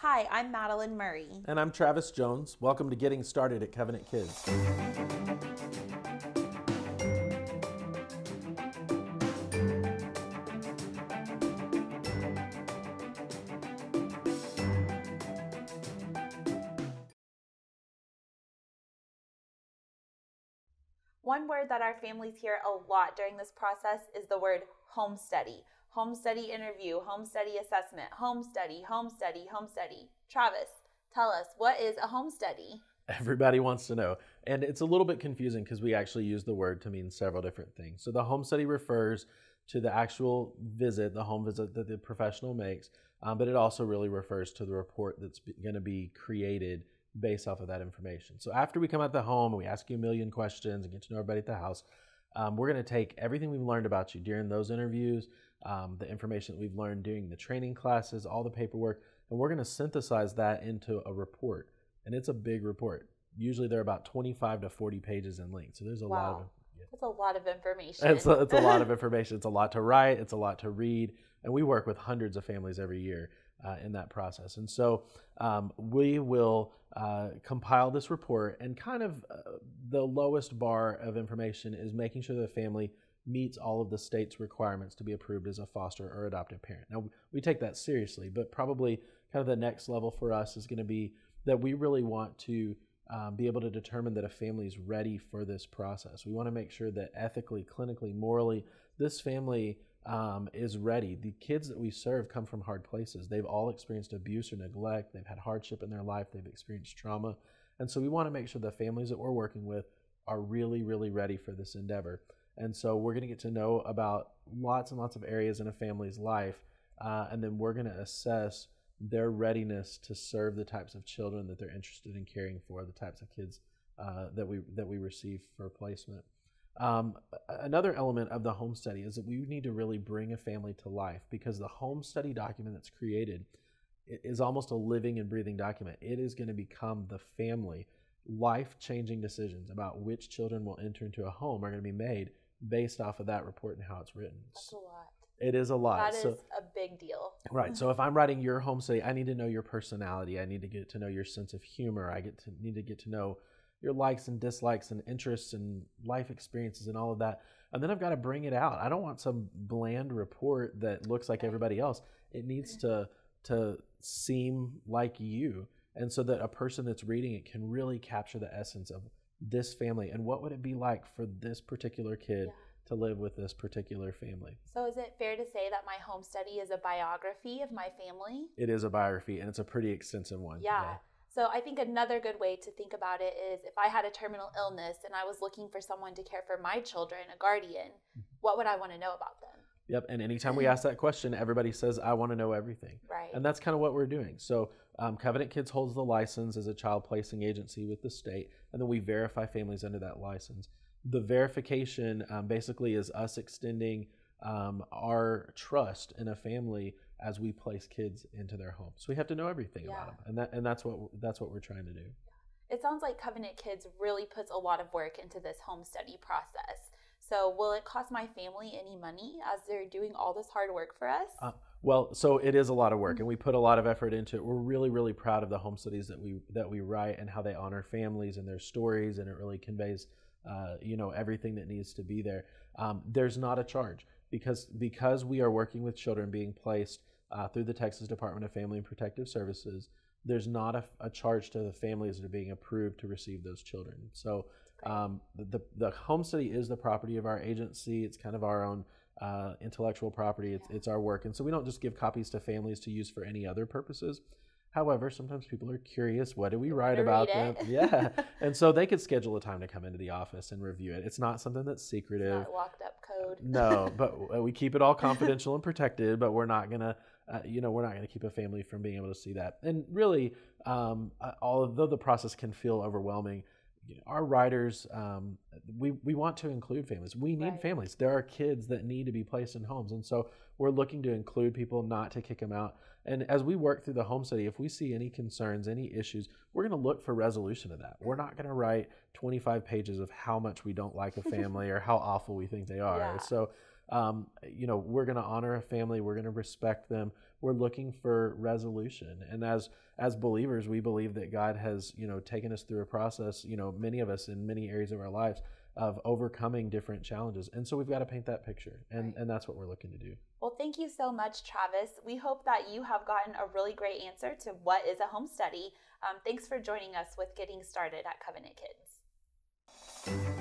Hi, I'm Madeline Murray. And I'm Travis Jones. Welcome to Getting Started at Covenant Kids. One word that our families hear a lot during this process is the word home study. Home study interview, home study assessment, home study, home study, home study. Travis, tell us, what is a home study? Everybody wants to know. And it's a little bit confusing because we actually use the word to mean several different things. So the home study refers to the actual visit, the home visit that the professional makes, but it also really refers to the report that's going to be created based off of that information. So after we come out the home and we ask you a million questions and get to know everybody at the house, we're going to take everything we've learned about you during those interviews, the information that we've learned during the training classes, all the paperwork, and we're going to synthesize that into a report. And it's a big report. Usually they're about 25 to 40 pages in length. So there's a lot of That's a lot of information. It's a lot of information. It's a lot to write. It's a lot to read. And we work with hundreds of families every year in that process. And so we will compile this report, and kind of the lowest bar of information is making sure the family meets all of the state's requirements to be approved as a foster or adoptive parent. Now, we take that seriously, but probably kind of the next level for us is going to be that we really want to be able to determine that a family is ready for this process. We want to make sure that ethically, clinically, morally, this family is ready. The kids that we serve come from hard places. They've all experienced abuse or neglect. They've had hardship in their life. They've experienced trauma. And so we want to make sure the families that we're working with are really, really ready for this endeavor. And so we're going to get to know about lots and lots of areas in a family's life, and then we're going to assess their readiness to serve the types of children that they're interested in caring for, the types of kids that we receive for placement. Another element of the home study is that we need to really bring a family to life, because the home study document that's created is almost a living and breathing document. It is going to become the family. Life-changing decisions about which children will enter into a home are going to be made based off of that report and how it's written. That's a lot. It is a lot. That is a big deal. Right. So if I'm writing your home study, I need to know your personality. I need to get to know your sense of humor. Need to get to know your likes and dislikes and interests and life experiences and all of that. And then I've got to bring it out. I don't want some bland report that looks like everybody else. It needs to seem like you. And so that a person that's reading it can really capture the essence of this family and what would it be like for this particular kid to live with this particular family. So is it fair to say that my home study is a biography of my family? It is a biography, and it's a pretty extensive one. Yeah. So I think another good way to think about it is, if I had a terminal illness and I was looking for someone to care for my children, a guardian, what would I want to know about them? Yep. And anytime we ask that question, everybody says, I want to know everything. Right. And that's kind of what we're doing. So Covenant Kids holds the license as a child placing agency with the state, and then we verify families under that license. The verification basically is us extending our trust in a family as we place kids into their home. So we have to know everything about them, and that's what we're trying to do. It sounds like Covenant Kids really puts a lot of work into this home study process. So will it cost my family any money as they're doing all this hard work for us? Well, so it is a lot of work, and we put a lot of effort into it. We're really, really proud of the home studies that we write and how they honor families and their stories, and it really conveys everything that needs to be there. There's not a charge because we are working with children being placed through the Texas Department of Family and Protective Services. There's not a charge to the families that are being approved to receive those children. So the home study is the property of our agency. It's kind of our own intellectual property. It's our work. And so we don't just give copies to families to use for any other purposes. However, sometimes people are curious, what do we write about them? Yeah. And so they could schedule a time to come into the office and review it. It's not something that's secretive. It's not locked up code. No, but we keep it all confidential and protected, but we're not going to, we're not going to keep a family from being able to see that. And really, although the process can feel overwhelming, our writers, we want to include families. We need families. There are kids that need to be placed in homes. And so we're looking to include people, not to kick them out. And as we work through the home study, if we see any concerns, any issues, we're going to look for resolution of that. We're not going to write 25 pages of how much we don't like a family or how awful we think they are. So, we're going to honor a family. We're going to respect them. we're looking for resolution. And as believers, we believe that God has, taken us through a process, many of us in many areas of our lives, of overcoming different challenges. And so we've got to paint that picture, and that's what we're looking to do. Well, thank you so much, Travis. We hope that you have gotten a really great answer to what is a home study. Thanks for joining us with Getting Started at Covenant Kids.